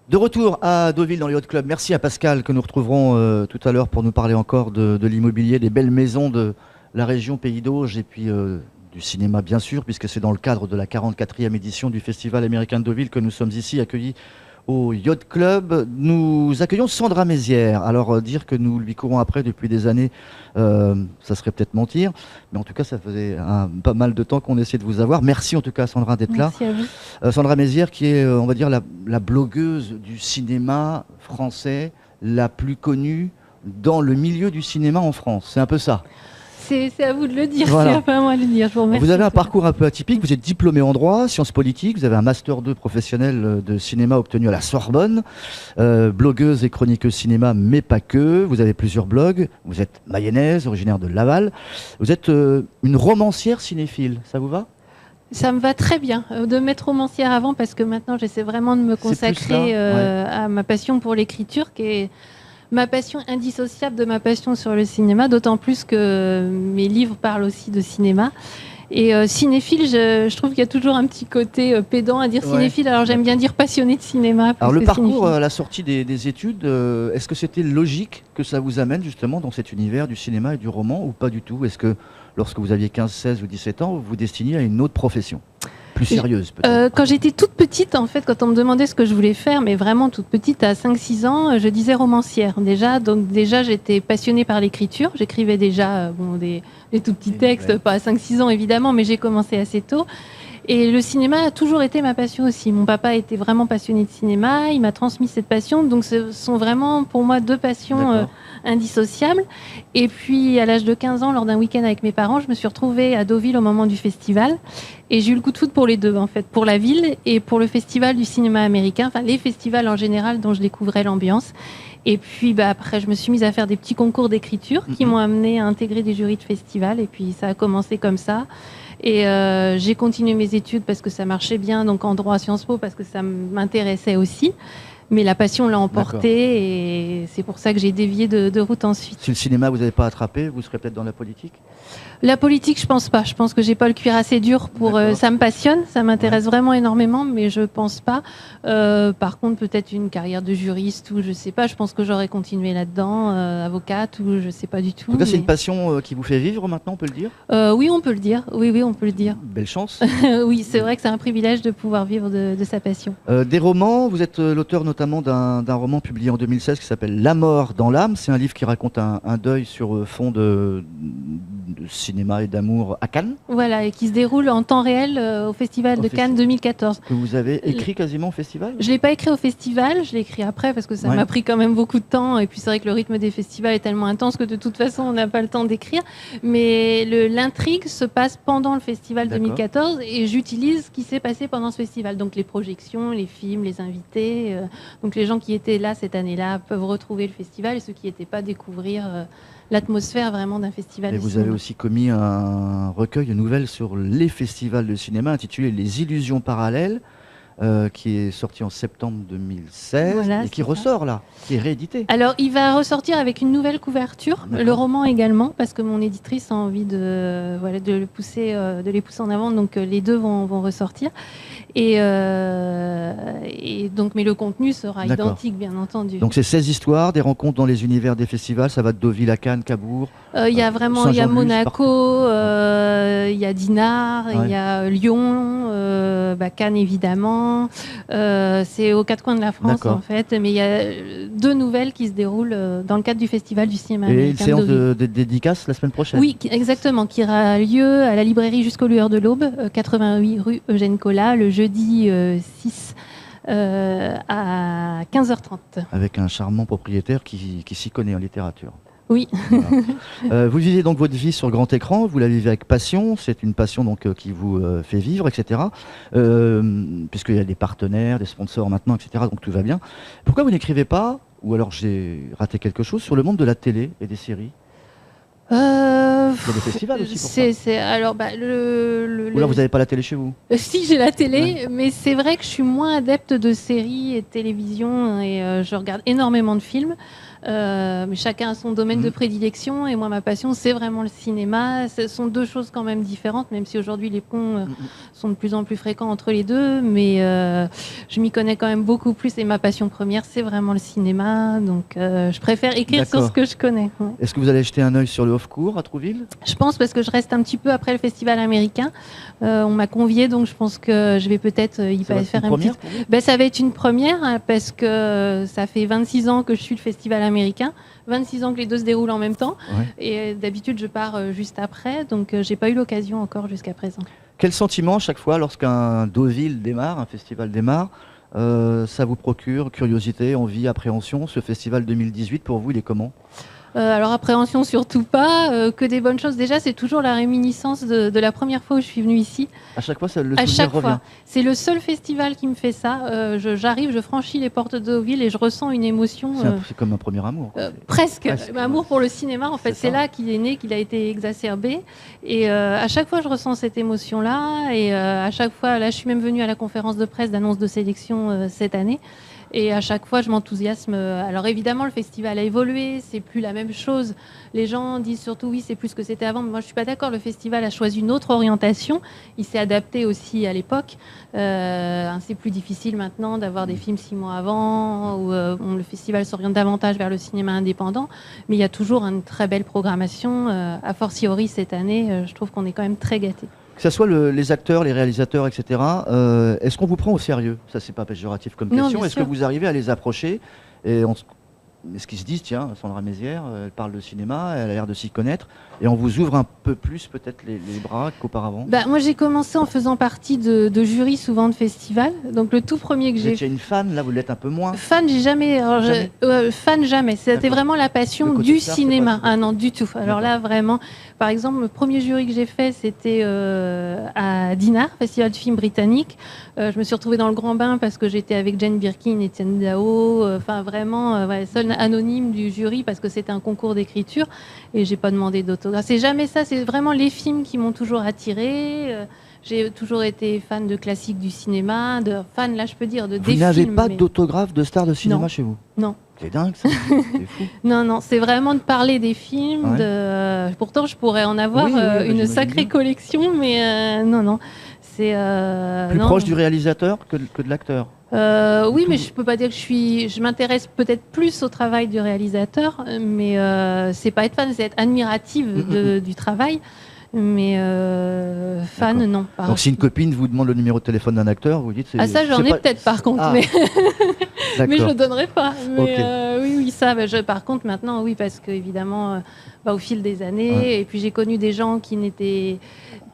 De retour à Deauville dans les Yacht Club. Merci à Pascal que nous retrouverons tout à l'heure pour nous parler encore de l'immobilier, des belles maisons de la région Pays d'Auge et puis du cinéma bien sûr, puisque c'est dans le cadre de la 44e édition du Festival américain de Deauville que nous sommes ici accueillis au Yacht Club. Nous accueillons Sandra Mézières. Alors dire que nous lui courons après depuis des années, ça serait peut-être mentir, mais en tout cas ça faisait pas mal de temps qu'on essayait de vous avoir. Merci en tout cas Sandra d'être là. Merci à vous. Sandra Mézières qui est, on va dire, la blogueuse du cinéma français la plus connue dans le milieu du cinéma en France. C'est un peu ça. C'est à vous de le dire, Voilà. c'est pas à moi de le dire. Je vous remercie. Vous avez un parcours un peu atypique, vous êtes diplômé en droit, sciences politiques, vous avez un master 2 professionnel de cinéma obtenu à la Sorbonne, blogueuse et chroniqueuse cinéma, mais pas que, vous avez plusieurs blogs, vous êtes mayonnaise, originaire de Laval, vous êtes une romancière cinéphile, ça vous va ? Ça me va très bien de mettre romancière avant parce que maintenant j'essaie vraiment de me consacrer à ma passion pour l'écriture qui est ma passion indissociable de ma passion sur le cinéma, d'autant plus que mes livres parlent aussi de cinéma. Et cinéphile, je trouve qu'il y a toujours un petit côté pédant à dire cinéphile, alors j'aime bien dire passionné de cinéma. Alors le parcours cinéphile. à la sortie des études, est-ce que c'était logique que ça vous amène justement dans cet univers du cinéma et du roman ou pas du tout ? Est-ce que lorsque vous aviez 15, 16 ou 17 ans, vous vous destiniez à une autre profession ? Plus sérieuse peut-être. Quand j'étais toute petite, en fait, quand on me demandait ce que je voulais faire, mais vraiment toute petite, à 5-6 ans, je disais romancière. Déjà, j'étais passionnée par l'écriture. J'écrivais déjà des tout petits textes, pas à 5-6 ans évidemment, mais j'ai commencé assez tôt. Et le cinéma a toujours été ma passion aussi. Mon papa était vraiment passionné de cinéma, il m'a transmis cette passion. Donc ce sont vraiment pour moi deux passions indissociables. Et puis à l'âge de 15 ans, lors d'un week-end avec mes parents, je me suis retrouvée à Deauville au moment du festival. Et j'ai eu le coup de foudre pour les deux en fait, pour la ville et pour le festival du cinéma américain, enfin les festivals en général dont je découvrais l'ambiance. Et puis après, je me suis mise à faire des petits concours d'écriture qui m'ont amenée à intégrer des jurys de festival. Et puis ça a commencé comme ça. Et j'ai continué mes études parce que ça marchait bien, donc en droit à Sciences Po parce que ça m'intéressait aussi. Mais la passion l'a emporté et c'est pour ça que j'ai dévié de route ensuite. Si le cinéma vous n'avez pas attrapé, vous serez peut-être dans la politique ? La politique, je pense pas. Je pense que j'ai pas le cuir assez dur pour. Ça me passionne, ça m'intéresse vraiment énormément, mais je pense pas. Par contre, peut-être une carrière de juriste ou je sais pas. Je pense que j'aurais continué là-dedans, avocate ou je sais pas du tout. En tout cas, c'est une passion qui vous fait vivre maintenant, on peut le dire ? Oui, on peut le dire. Oui, on peut le dire. Belle chance. Oui, c'est vrai que c'est un privilège de pouvoir vivre de sa passion. Des romans, vous êtes l'auteur notamment d'un roman publié en 2016 qui s'appelle La mort dans l'âme. C'est un livre qui raconte un deuil sur fond de cinéma et d'amour à Cannes. Voilà, et qui se déroule en temps réel au Festival de Cannes 2014. Que vous avez écrit quasiment au festival ? Je ne l'ai pas écrit au festival, je l'ai écrit après parce que ça m'a pris quand même beaucoup de temps. Et puis c'est vrai que le rythme des festivals est tellement intense que de toute façon on n'a pas le temps d'écrire. Mais l'intrigue se passe pendant le festival 2014 et j'utilise ce qui s'est passé pendant ce festival. Donc les projections, les films, les invités. Donc les gens qui étaient là cette année-là peuvent retrouver le festival et ceux qui n'y étaient pas découvrir l'atmosphère vraiment d'un festival. Et vous avez aussi commis un recueil de nouvelles sur les festivals de cinéma intitulé Les Illusions parallèles, qui est sorti en septembre 2016 et qui ressort là, qui est réédité. Alors il va ressortir avec une nouvelle couverture, le roman également, parce que mon éditrice a envie de les pousser en avant, donc les deux vont ressortir. Et donc, mais le contenu sera identique, bien entendu. Donc c'est 16 histoires, des rencontres dans les univers des festivals, ça va de Deauville à Cannes, Cabourg. Il y a Monaco, il y a Dinard, il y a Lyon, Cannes évidemment. C'est aux quatre coins de la France en fait, mais il y a deux nouvelles qui se déroulent dans le cadre du Festival du cinéma américain. Et une séance de dédicace la semaine prochaine. Oui, exactement, qui aura lieu à la librairie Jusqu'aux lueurs de l'aube, 88 rue Eugène Collat, le jeudi 6 à 15h30. Avec un charmant propriétaire qui s'y connaît en littérature. Oui. Voilà. Vous vivez donc votre vie sur grand écran, vous la vivez avec passion, c'est une passion donc qui vous fait vivre, etc. Puisqu'il y a des partenaires, des sponsors maintenant, etc. Donc tout va bien. Pourquoi vous n'écrivez pas, ou alors j'ai raté quelque chose, sur le monde de la télé et des séries ? Il y a des festivals aussi pour ça. Alors, Ou là, vous n'avez pas la télé chez vous ? Si, j'ai la télé, mais c'est vrai que je suis moins adepte de séries et de télévision et je regarde énormément de films. Mais chacun a son domaine de prédilection. Et moi, ma passion, c'est vraiment le cinéma. Ce sont deux choses quand même différentes, même si aujourd'hui les ponts sont de plus en plus fréquents entre les deux. Mais je m'y connais quand même beaucoup plus. Et ma passion première, c'est vraiment le cinéma. Donc, je préfère écrire sur ce que je connais. Ouais. Est-ce que vous allez jeter un œil sur le off-cours à Trouville ? Je pense, parce que je reste un petit peu après le festival américain. On m'a conviée, donc je pense que je vais peut-être y faire une petite... Ça va être une première, hein, parce que ça fait 26 ans que je suis le festival américain, 26 ans que les deux se déroulent en même temps, et d'habitude je pars juste après, donc j'ai pas eu l'occasion encore jusqu'à présent. Quel sentiment chaque fois lorsqu'un Deauville démarre, un festival démarre, ça vous procure curiosité, envie, appréhension? Ce festival 2018, pour vous, il est comment ? Alors appréhension surtout pas, que des bonnes choses. Déjà, c'est toujours la réminiscence de la première fois où je suis venue ici. À chaque fois, le souvenir revient. C'est le seul festival qui me fait ça. J'arrive, je franchis les portes de Deauville et je ressens une émotion. C'est comme un premier amour. Presque. Amour pour le cinéma, en fait. C'est là qu'il est né, qu'il a été exacerbé. Et à chaque fois, je ressens cette émotion-là. Et à chaque fois, là, je suis même venue à la conférence de presse d'annonce de sélection cette année. Et à chaque fois, je m'enthousiasme. Alors évidemment, le festival a évolué, c'est plus la même chose. Les gens disent surtout oui, c'est plus ce que c'était avant. Mais moi, je suis pas d'accord. Le festival a choisi une autre orientation. Il s'est adapté aussi à l'époque. C'est plus difficile maintenant d'avoir des films 6 mois avant, où le festival s'oriente davantage vers le cinéma indépendant. Mais il y a toujours une très belle programmation. A fortiori cette année, je trouve qu'on est quand même très gâtés. Que ce soit les acteurs, les réalisateurs, etc., est-ce qu'on vous prend au sérieux? Ça, c'est pas péjoratif comme question. Est-ce que vous arrivez à les approcher est-ce qu'ils se disent, tiens, Sandra Mézières, elle parle de cinéma, elle a l'air de s'y connaître, et on vous ouvre un peu plus peut-être les bras qu'auparavant? Moi, j'ai commencé en faisant partie de jury souvent de festivals. Donc le tout premier que j'ai... Vous étiez une fan, là vous l'êtes un peu moins? Fan, j'ai jamais... fan, jamais. C'était vraiment la passion du cinéma. Ah non, du tout. Alors là, vraiment... Par exemple, le premier jury que j'ai fait, c'était à Dinard, festival de films britannique. Je me suis retrouvée dans le grand bain parce que j'étais avec Jane Birkin, Étienne Dao, vraiment seule anonyme du jury parce que c'était un concours d'écriture et j'ai pas demandé d'autographe. C'est jamais ça, c'est vraiment les films qui m'ont toujours attirée. J'ai toujours été fan de classiques du cinéma, fan, là je peux dire, de des films. Vous n'avez pas d'autographe de stars de cinéma chez vous? Non. C'est dingue ça, c'est fou. Non, c'est vraiment de parler des films. Pourtant, je pourrais en avoir une sacrée collection, mais non. C'est plus proche du réalisateur que de l'acteur. Oui, mais je peux pas dire que je m'intéresse peut-être plus au travail du réalisateur, mais c'est pas être fan, c'est être admirative du travail. Mais fan, non. Donc si une copine vous demande le numéro de téléphone d'un acteur, vous dites... ça j'en ai peut-être par contre, mais je le donnerai pas. Mais oui, ça. Par contre maintenant, oui, parce que évidemment, au fil des années, et puis j'ai connu des gens qui n'étaient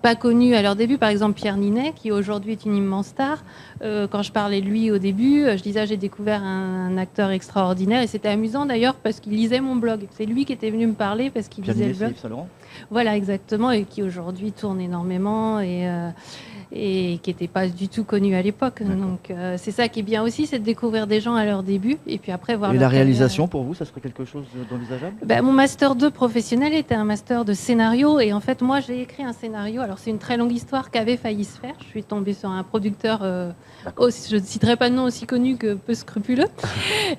pas connus à leur début. Par exemple, Pierre Ninet, qui aujourd'hui est une immense star. Quand je parlais de lui au début, je disais j'ai découvert un acteur extraordinaire, et c'était amusant d'ailleurs parce qu'il lisait mon blog. C'est lui qui était venu me parler parce qu'il lisait le blog. Voilà, exactement, et qui aujourd'hui tourne énormément et qui n'était pas du tout connu à l'époque. Donc c'est ça qui est bien aussi, c'est de découvrir des gens à leur début et puis après voir. Et la réalisation pour vous, ça serait quelque chose d'envisageable? Mon master 2 professionnel était un master de scénario, et en fait moi j'ai écrit un scénario. Alors c'est une très longue histoire qu'avait failli se faire. Je suis tombée sur un producteur, je ne citerai pas de nom, aussi connu que peu scrupuleux.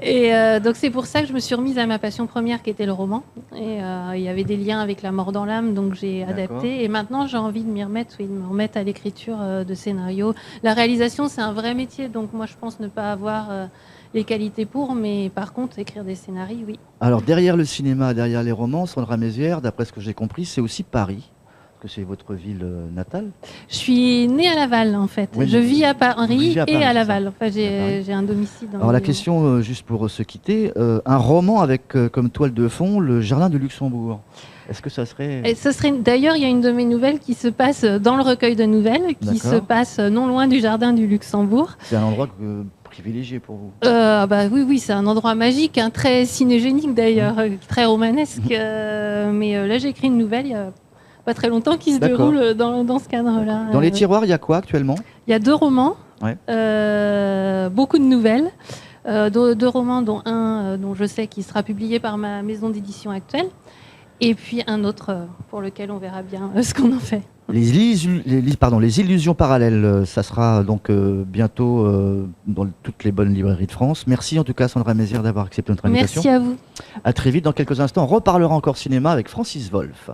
Et donc c'est pour ça que je me suis remise à ma passion première qui était le roman. Et il y avait des liens avec La mort dans l'âme, donc j'ai adapté. Et maintenant j'ai envie de m'y remettre, de me remettre à l'écriture de scénario. La réalisation, c'est un vrai métier, donc moi je pense ne pas avoir les qualités pour, mais par contre écrire des scénarios, oui. Alors derrière le cinéma, derrière les romans, Sandra Mézières, d'après ce que j'ai compris, c'est aussi Paris, parce que c'est votre ville natale. Je suis née à Laval en fait. Je vis à Paris et à Laval. Enfin, j'ai un domicile. Alors la question, juste pour se quitter, un roman avec comme toile de fond le Jardin de Luxembourg. Est-ce que ça serait... D'ailleurs, il y a une de mes nouvelles qui se passe dans le recueil de nouvelles, qui se passe non loin du Jardin du Luxembourg. C'est un endroit privilégié pour vous? Oui, c'est un endroit magique, très cinégénique d'ailleurs, très romanesque. Mais là, j'ai écrit une nouvelle il y a pas très longtemps qui se déroule dans ce cadre-là. Dans les tiroirs, il y a quoi actuellement? Il y a 2 romans, beaucoup de nouvelles. 2 romans, dont un dont je sais qu'il sera publié par ma maison d'édition actuelle. Et puis un autre pour lequel on verra bien ce qu'on en fait. Les Illusions parallèles, ça sera donc bientôt dans toutes les bonnes librairies de France. Merci en tout cas Sandra Mézières d'avoir accepté notre invitation. Merci à vous. À très vite. Dans quelques instants, on reparlera encore cinéma avec Francis Wolff.